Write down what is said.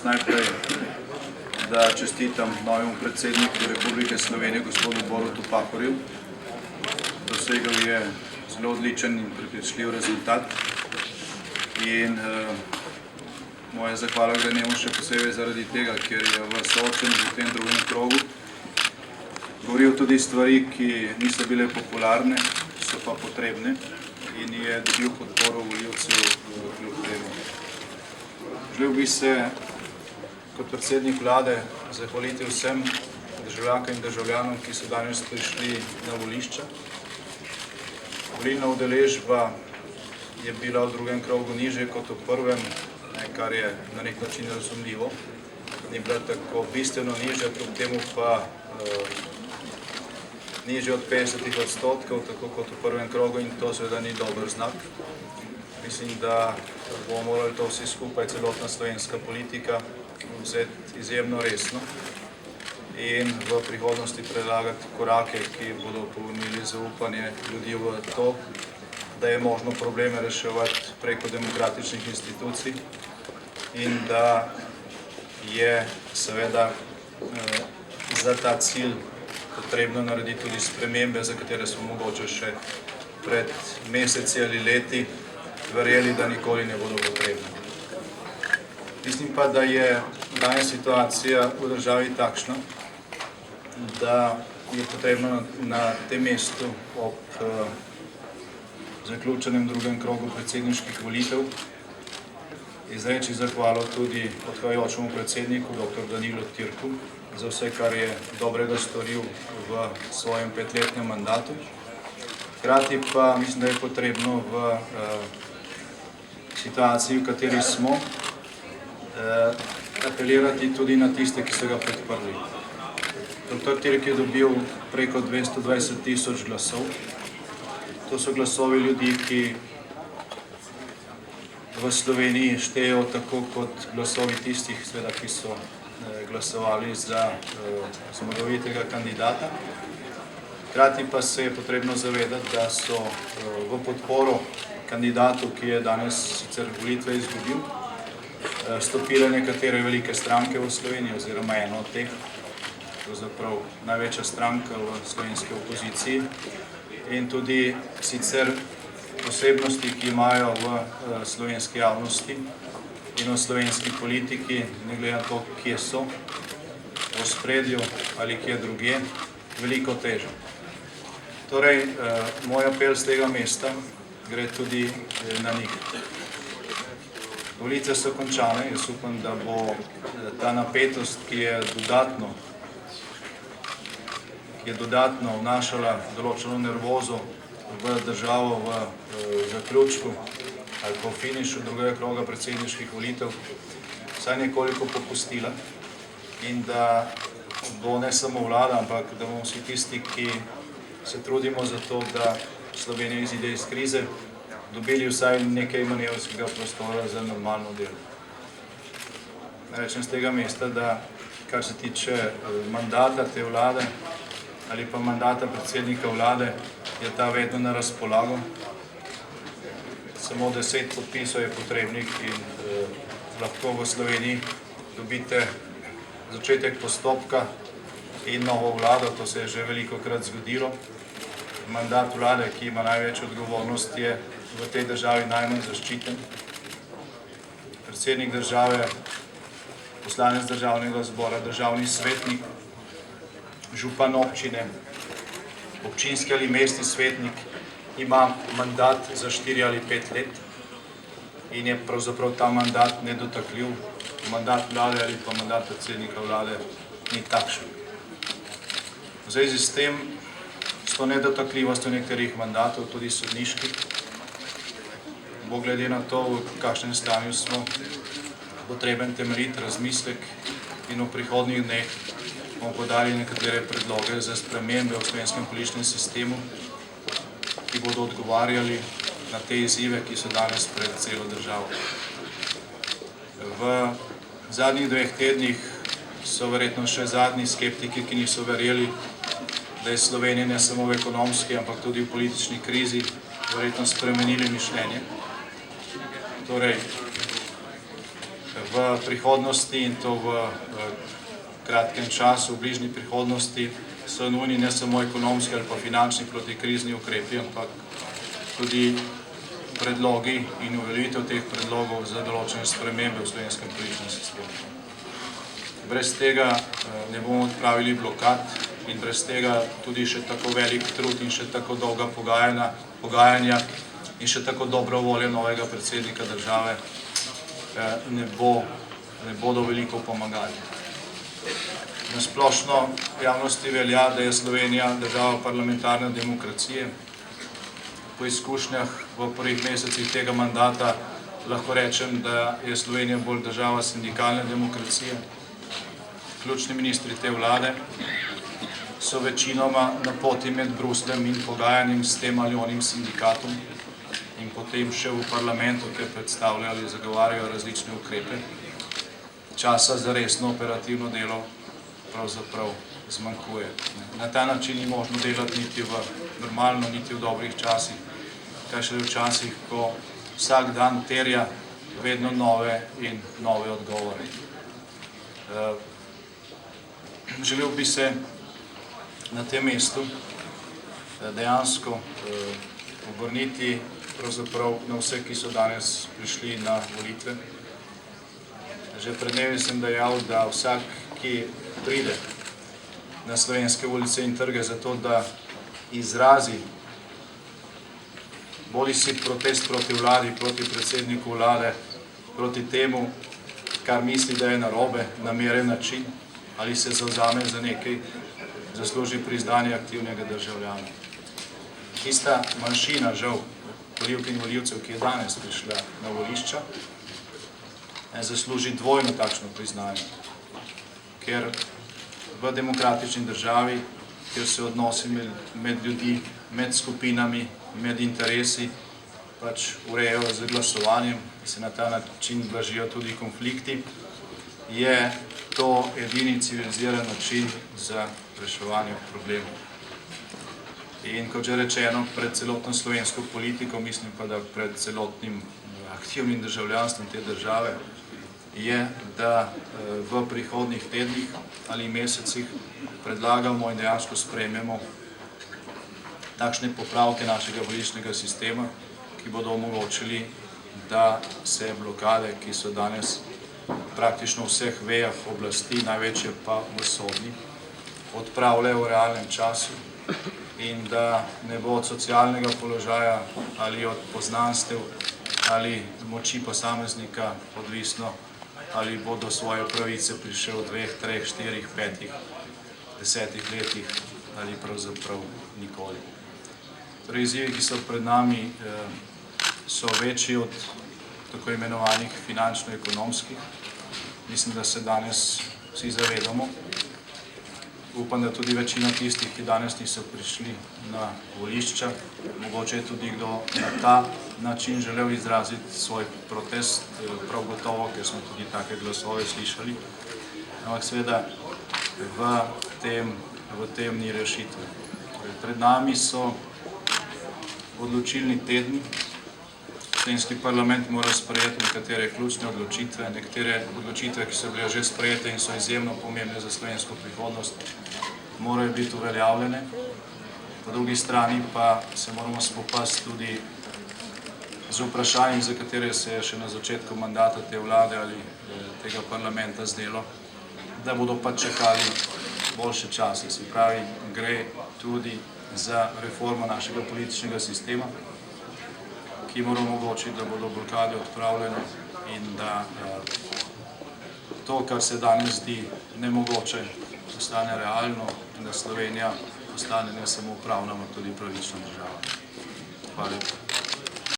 najprej, da čestitam novemu predsedniku Republike Slovenije, gospodu Borutu Pahorju. Dosegel je zelo odličen in prepričljiv rezultat. In moja zahvala gre njemu še posebej zaradi tega, ker je v soočenju v tem drugem krogu govoril tudi stvari, ki niso bile popularne, so pa potrebne in je dobil podporo volivcev kljub temu. Želel bi se kot predsednik vlade zahvaliti vsem državljankam in državljanom, ki so danes prišli na volišča. Volilna udeležba je bila v drugem krogu nižje kot v prvem, kar je na nek način razumljivo. Ni bila tako bistveno nižja, kljub temu pa nižje od 50%, tako kot v prvem krogu, in to seveda ni dober znak. Mislim, da bomo morali to vsi skupaj, celotna slovenska politika, vzeti izjemno resno in v prihodnosti predlagati korake, ki bodo povrnili zaupanje ljudi v to, da je možno probleme reševati preko demokratičnih institucij in da je seveda za ta cilj potrebno narediti tudi spremembe, za katere smo mogoče še pred meseci ali leti verjeli, da nikoli ne bodo potrebne. Mislim pa, da je danes situacija v državi takšna, da je potrebno na tem mestu ob zaključenem drugem krogu predsedniških volitev izreči zahvalo tudi odhajajočemu predsedniku, dr. Danilu Türku, za vse, kar je dobrega storil v svojem 5-letnem mandatu. Hkrati pa mislim, da je potrebno v situaciji, v kateri smo, apelirati tudi na tiste, ki so ga podprli. Dr. Türk je dobil preko 220.000 glasov. To so glasovi ljudi, ki v Sloveniji štejejo tako kot glasovi tistih, ki so glasovali za zmagovitega kandidata. Hkrati pa se je potrebno zavedati, da so v podporo kandidatu, ki je danes sicer volitve izgubil, stopile nekatere velike stranke v Sloveniji, oziroma eno od teh, pravzaprav največja stranka v slovenski opoziciji, in tudi sicer posebnosti, ki imajo v slovenski javnosti in v slovenski politiki, ne glede na to, kje so, v ospredju ali kje drugje, veliko težo. Torej, moj apel z tega mesta gre tudi na njih. Volitve so končane, jaz upam, da bo ta napetost, ki je dodatno vnašala določeno nervozo v državo v zaključku ali po finišu drugega kroga predsedniških volitev, vsaj nekoliko popustila in da bo ne samo vlada, ampak da bomo vsi tisti, ki se trudimo za to, da Slovenija izide iz krize, dobili vsaj nekaj manevrskega prostora za normalno delo. Rečem z tega mesta, da kar se tiče mandata te vlade ali pa mandata predsednika vlade, je ta vedno na razpolago. Samo 10 podpisov je potrebnih in lahko v Sloveniji dobite začetek postopka in novo vlado, to se je že velikokrat zgodilo. Mandat vlade, ki ima največjo odgovornost, je v tej državi najmanj zaščiten. Predsednik države, poslanec državnega zbora, državni svetnik, župan občine, občinski ali mestni svetnik ima mandat za 4 ali 5 let in je pravzaprav ta mandat nedotakljiv. Mandat vlade ali pa mandat predsednika vlade ni takšen. V zvezi s tem, s to nedotakljivostjo nekaterih mandatov, tudi sodniških, bo glede na to, v kakšnem stanju smo, potreben temeljit razmislek in v prihodnjih dneh bomo podali nekatere predloge za spremembe v slovenskem političnem sistemu, ki bodo odgovarjali na te izzive, ki so danes pred celo državo. V zadnjih 2 tednih so verjetno še zadnji skeptiki, ki niso verjeli, da je Slovenija ne samo v ekonomski, ampak tudi v politični krizi, verjetno spremenili mišljenje. Torej, v prihodnosti, in to v kratkem času, v bližnji prihodnosti, so nujni ne samo ekonomski ali pa finančni protikrizni ukrepi, ampak tudi predlogi in uveljavitev teh predlogov za določene spremembe v slovenskem političnem sistemu. Brez tega ne bomo odpravili blokad in brez tega tudi še tako velik trud in še tako dolga pogajanja in še tako dobro voljo novega predsednika države ne bodo veliko pomagali. Na splošno javnosti velja, da je Slovenija država parlamentarne demokracije. Po izkušnjah v prvih mesecih tega mandata lahko rečem, da je Slovenija bolj država sindikalne demokracije. Ključni ministri te vlade so večinoma na poti med Brusljem in pogajanjem s tem ali onim sindikatom in potem še v parlamentu, kjer predstavljajo ali zagovarjajo različne ukrepe. Časa za resno operativno delo pravzaprav zmanjkuje. Na ta način ni možno delati niti v normalno, niti v dobrih časih, kaj šele v časih, ko vsak dan terja vedno nove in nove odgovore. Želel bi se na tem mestu dejansko obrniti pravzaprav na vse, ki so danes prišli na volitve. Že pred dnevi sem dejal, da vsak, ki pride na slovenske ulice in trge zato, da izrazi bodisi protest proti vladi, proti predsedniku vlade, proti temu, kar misli, da je narobe, nameren način, ali se zavzame za nekaj, zasluži priznanje aktivnega državljana. Tista manjšina, žal, volivk in volivcev, ki je danes prišla na volišča, zasluži dvojno takšno priznanje, ker v demokratični državi, kjer se odnosi med ljudi, med skupinami, med interesi pač urejajo z glasovanjem, se na ta način blažijo tudi konflikti, je to edini civiliziran način za reševanje problemov. In kot že rečeno, pred celotno slovensko politiko, mislim pa, da pred celotnim aktivnim državljanstvom te države, je, da v prihodnjih tednih ali mesecih predlagamo in dejansko sprejmemo takšne popravke našega volilnega sistema, ki bodo omogočili, da se blokade, ki so danes praktično v vseh vejah oblasti, največje pa v sodni, odpravljajo v realnem času in da ne bo od socialnega položaja ali od poznanstev ali moči posameznika odvisno, ali bo do svoje pravice prišel v 2, 3, 4, 5, 10 letih ali pravzaprav nikoli. Torej, izzivi, ki so pred nami, so večji od tako imenovanih finančno-ekonomskih. Mislim, da se danes vsi zavedamo. Upam, da tudi večina tistih, ki danes niso prišli na volišča, mogoče je tudi kdo na ta način želel izraziti svoj protest, prav gotovo, ker smo tudi take glasove slišali. Ampak seveda v tem ni rešitve. Pred nami so odločilni tedni. Slovenski parlament mora sprejeti nekatere ključne odločitve, nekatere odločitve, ki so bile že sprejete in so izjemno pomembne za slovensko prihodnost, morajo biti uveljavljene. Po drugi strani pa se moramo spopasti tudi z vprašanji, za katere se je še na začetku mandata te vlade ali tega parlamenta zdelo, da bodo pa čakali boljše čase. Se pravi, gre tudi za reformo našega političnega sistema, ki mora omogočiti, da bodo blokade odpravljene in da to, kar se danes zdi nemogoče, postane realno in da Slovenija postane ne samo pravna, ampak tudi pravična država. Hvala lepa.